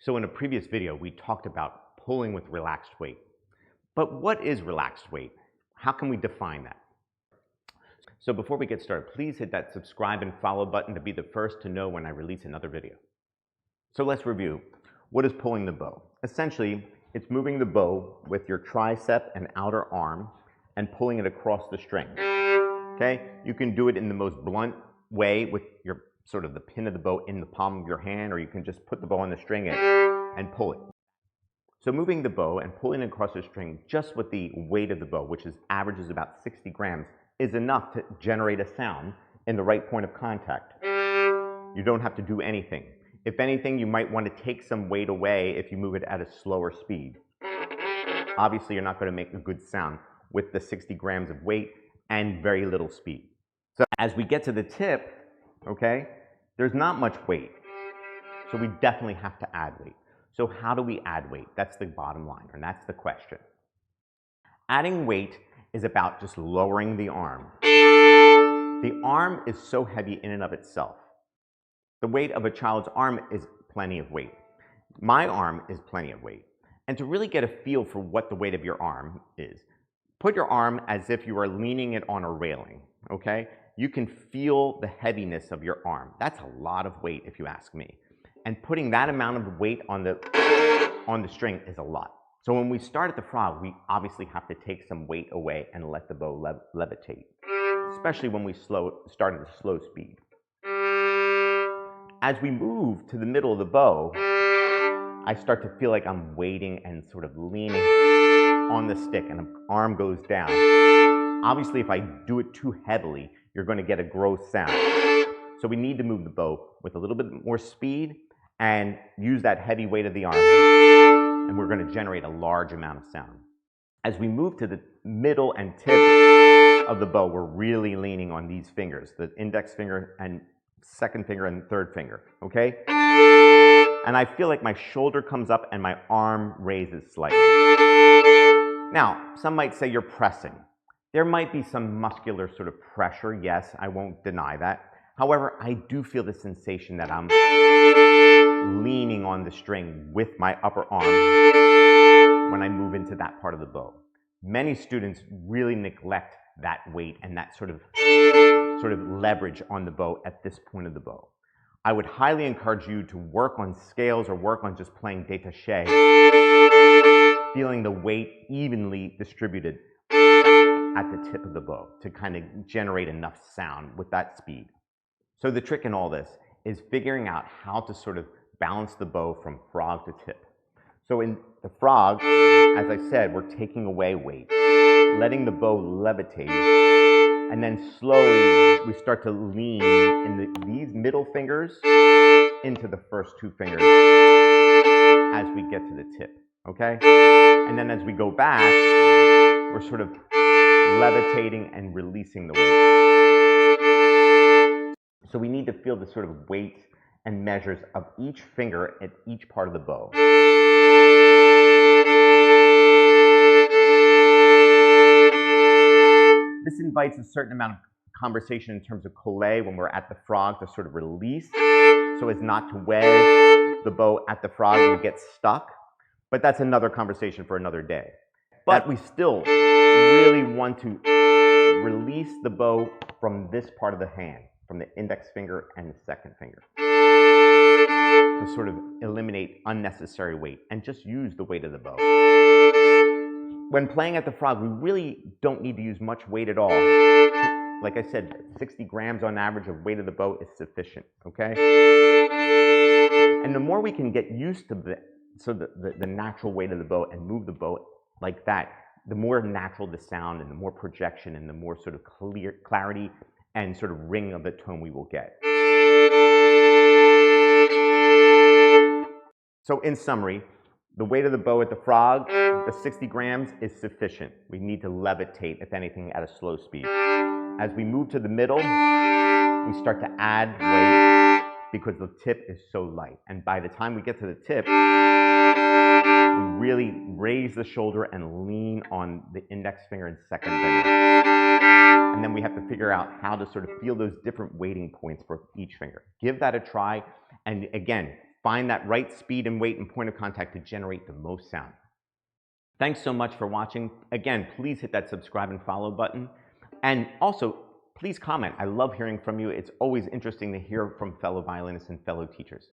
So in a previous video, we talked about pulling with relaxed weight. But what is relaxed weight? How can we define that? So before we get started, please hit that subscribe and follow button to be the first to know when I release another video. So let's review. What is pulling the bow? Essentially, it's moving the bow with your tricep and outer arm and pulling it across the string. Okay? You can do it in the most blunt way with your sort of the pin of the bow in the palm of your hand, or you can just put the bow on the string and pull it. So moving the bow and pulling it across the string just with the weight of the bow, which averages about 60 grams, is enough to generate a sound in the right point of contact. You don't have to do anything. If anything, you might want to take some weight away if you move it at a slower speed. Obviously, you're not going to make a good sound with the 60 grams of weight and very little speed. So as we get to the tip, okay, there's not much weight. So we definitely have to add weight. So how do we add weight? That's the bottom line, and that's the question. Adding weight is about just lowering the arm. The arm is so heavy in and of itself. The weight of a child's arm is plenty of weight. My arm is plenty of weight. And to really get a feel for what the weight of your arm is, put your arm as if you are leaning it on a railing, okay? You can feel the heaviness of your arm. That's a lot of weight if you ask me. And putting that amount of weight on the string is a lot. So when we start at the frog, we obviously have to take some weight away and let the bow levitate, especially when we start at a slow speed. As we move to the middle of the bow, I start to feel like I'm waiting and sort of leaning on the stick, and the arm goes down. Obviously, if I do it too heavily, you're going to get a gross sound. So we need to move the bow with a little bit more speed and use that heavy weight of the arm, and we're going to generate a large amount of sound. As we move to the middle and tip of the bow, we're really leaning on these fingers, the index finger and second finger and third finger, okay? And I feel like my shoulder comes up and my arm raises slightly. Now, some might say you're pressing. There might be some muscular sort of pressure, yes, I won't deny that. However, I do feel the sensation that I'm leaning on the string with my upper arm when I move into that part of the bow. Many students really neglect that weight and that sort of leverage on the bow at this point of the bow. I would highly encourage you to work on scales or work on just playing détaché, feeling the weight evenly distributed at the tip of the bow to kind of generate enough sound with that speed. So the trick in all this is figuring out how to sort of balance the bow from frog to tip. So in the frog, as I said, we're taking away weight, letting the bow levitate, and then slowly we start to lean in these middle fingers into the first two fingers as we get to the tip, okay? And then as we go back, we're sort of levitating and releasing the weight. So we need to feel the sort of weight and measures of each finger at each part of the bow. This invites a certain amount of conversation in terms of collé when we're at the frog to sort of release so as not to wedge the bow at the frog and get stuck. But that's another conversation for another day. But we still really want to release the bow from this part of the hand, from the index finger and the second finger, to sort of eliminate unnecessary weight and just use the weight of the bow. When playing at the frog, we really don't need to use much weight at all. Like I said, 60 grams on average of weight of the bow is sufficient, okay? And the more we can get used to the natural weight of the bow and move the bow like that, the more natural the sound and the more projection and the more sort of clarity and sort of ring of the tone we will get. So in summary, the weight of the bow at the frog, the 60 grams is sufficient. We need to levitate, if anything, at a slow speed. As we move to the middle, we start to add weight because the tip is so light. And by the time we get to the tip, we really raise the shoulder and lean on the index finger and second finger. And then we have to figure out how to sort of feel those different weighting points for each finger. Give that a try. And again, find that right speed and weight and point of contact to generate the most sound. Thanks so much for watching. Again, please hit that subscribe and follow button. And also, please comment. I love hearing from you. It's always interesting to hear from fellow violinists and fellow teachers.